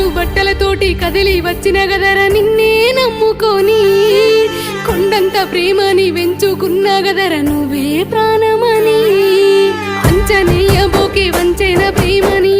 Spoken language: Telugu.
బట్టలతోటి కదిలి వచ్చిన గదర నిన్నే నమ్ముకొని కొండంత ప్రేమని వెంచుకున్న గదర నువ్వే ప్రాణమని అంచనీయబోకే వంచెన ప్రేమని